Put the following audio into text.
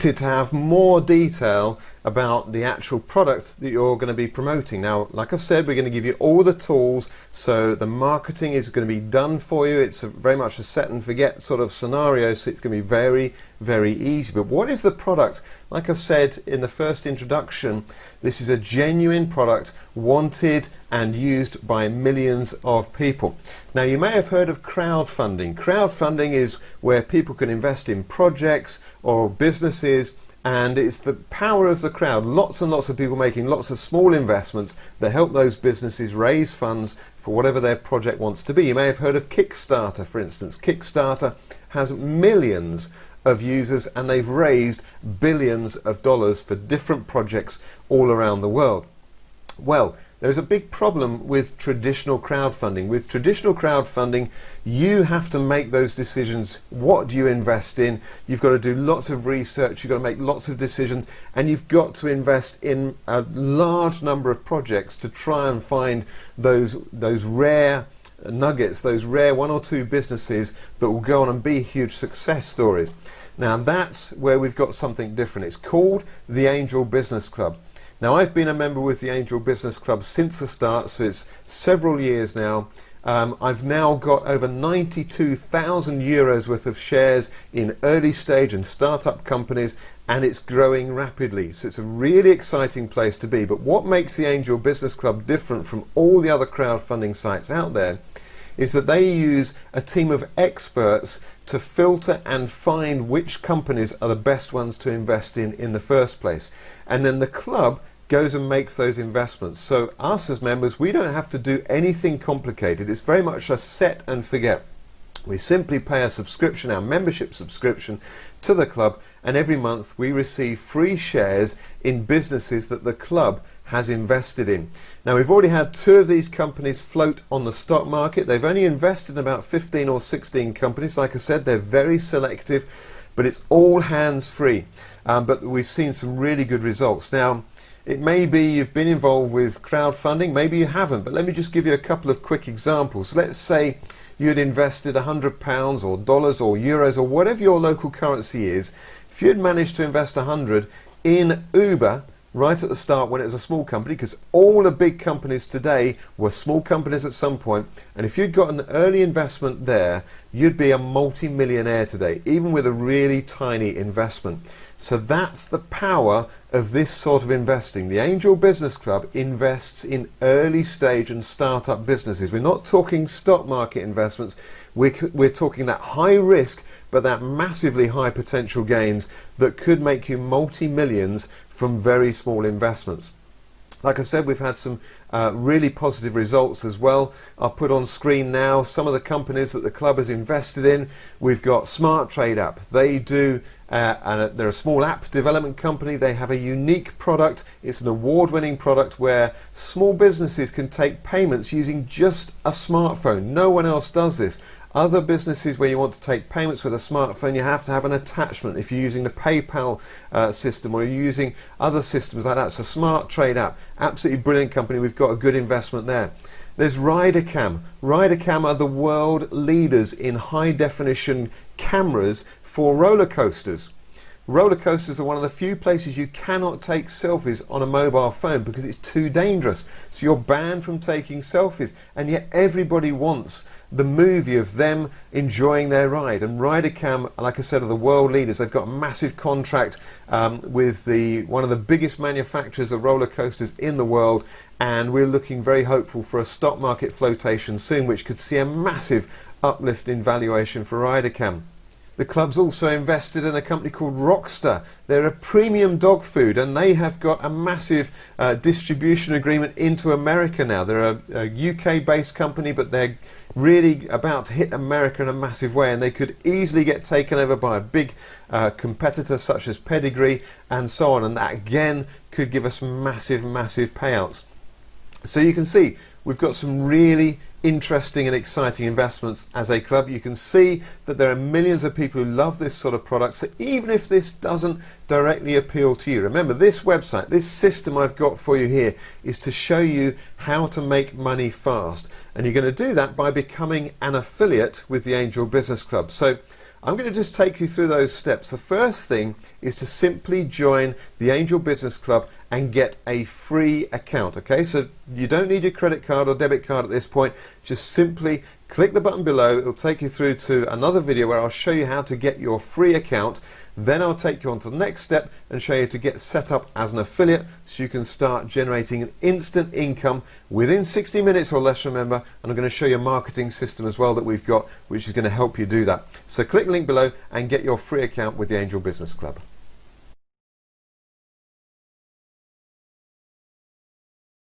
excited to have more detail about the actual product that you're going to be promoting. Now, like I've said, we're going to give you all the tools, so the marketing is going to be done for you. It's very much a set and forget sort of scenario, so it's going to be very, very easy. But what is the product? Like I've said in the first introduction, this is a genuine product wanted and used by millions of people. Now, you may have heard of crowdfunding. Crowdfunding is where people can invest in projects or businesses, and it's the power of the crowd. Lots and lots of people making lots of small investments that help those businesses raise funds for whatever their project wants to be. You may have heard of Kickstarter, for instance. Kickstarter has millions of users and they've raised billions of dollars for different projects all around the world. Well, there's a big problem with traditional crowdfunding. With traditional crowdfunding, you have to make those decisions. What do you invest in? You've got to do lots of research, you've got to make lots of decisions, and you've got to invest in a large number of projects to try and find those rare nuggets, those rare one or two businesses that will go on and be huge success stories. Now that's where we've got something different. It's called the Angel Business Club. Now, I've been a member with the Angel Business Club since the start, so it's several years now. I've now got over 92,000 euros worth of shares in early stage and startup companies, and it's growing rapidly. So it's a really exciting place to be. But what makes the Angel Business Club different from all the other crowdfunding sites out there is that they use a team of experts to filter and find which companies are the best ones to invest in the first place. And then the club goes and makes those investments. So us as members, we don't have to do anything complicated. It's very much a set and forget. We simply pay a subscription, our membership subscription to the club, and every month we receive free shares in businesses that the club has invested in. Now, we've already had 2 of these companies float on the stock market. They've only invested in about 15 or 16 companies. Like I said, they're very selective, but it's all hands-free. But we've seen some really good results. Now, it may be you've been involved with crowdfunding, maybe you haven't, but let me just give you a couple of quick examples. Let's say you'd invested £100 or dollars or euros or whatever your local currency is. If you'd managed to invest 100 in Uber right at the start when it was a small company, because all the big companies today were small companies at some point, and if you'd got an early investment there, you'd be a multi-millionaire today, even with a really tiny investment. So that's the power of this sort of investing. The Angel Business Club invests in early stage and startup businesses. We're not talking stock market investments. We're talking that high risk, but that massively high potential gains that could make you multi-millions from very small investments. Like I said, we've had some really positive results as well. I'll put on screen now some of the companies that the club has invested in. We've got Smart Trade App. They do, and they're a small app development company. They have a unique product. It's an award-winning product where small businesses can take payments using just a smartphone. No one else does this. Other businesses where you want to take payments with a smartphone, you have to have an attachment. If you're using the PayPal system or you're using other systems like that, it's a Smart Trade App. Absolutely brilliant company. We've got a good investment there. There's RiderCam. RiderCam are the world leaders in high definition cameras for roller coasters. Roller coasters are one of the few places you cannot take selfies on a mobile phone because it's too dangerous. So you're banned from taking selfies, and yet everybody wants the movie of them enjoying their ride. And RiderCam, like I said, are the world leaders. They've got a massive contract with one of the biggest manufacturers of roller coasters in the world, and we're looking very hopeful for a stock market flotation soon, which could see a massive uplift in valuation for RiderCam. The club's also invested in a company called Rockstar. They're a premium dog food, and they have got a massive distribution agreement into America now. They're a UK-based company, but they're really about to hit America in a massive way, and they could easily get taken over by a big competitor such as Pedigree and so on, and that again could give us massive, massive payouts. So you can see we've got some really interesting and exciting investments as a club. You can see that there are millions of people who love this sort of product. So even if this doesn't directly appeal to you, remember this website, this system I've got for you here is to show you how to make money fast. And you're going to do that by becoming an affiliate with the Angel Business Club. So I'm going to just take you through those steps. The first thing is to simply join the Angel Business Club and get a free account. Okay, so you don't need your credit card or debit card at this point. Just simply click the button below. It'll take you through to another video where I'll show you how to get your free account. Then I'll take you on to the next step and show you to get set up as an affiliate so you can start generating an instant income within 60 minutes or less, remember. And I'm going to show you a marketing system as well that we've got, which is going to help you do that. So click the link below and get your free account with the Angel Business Club.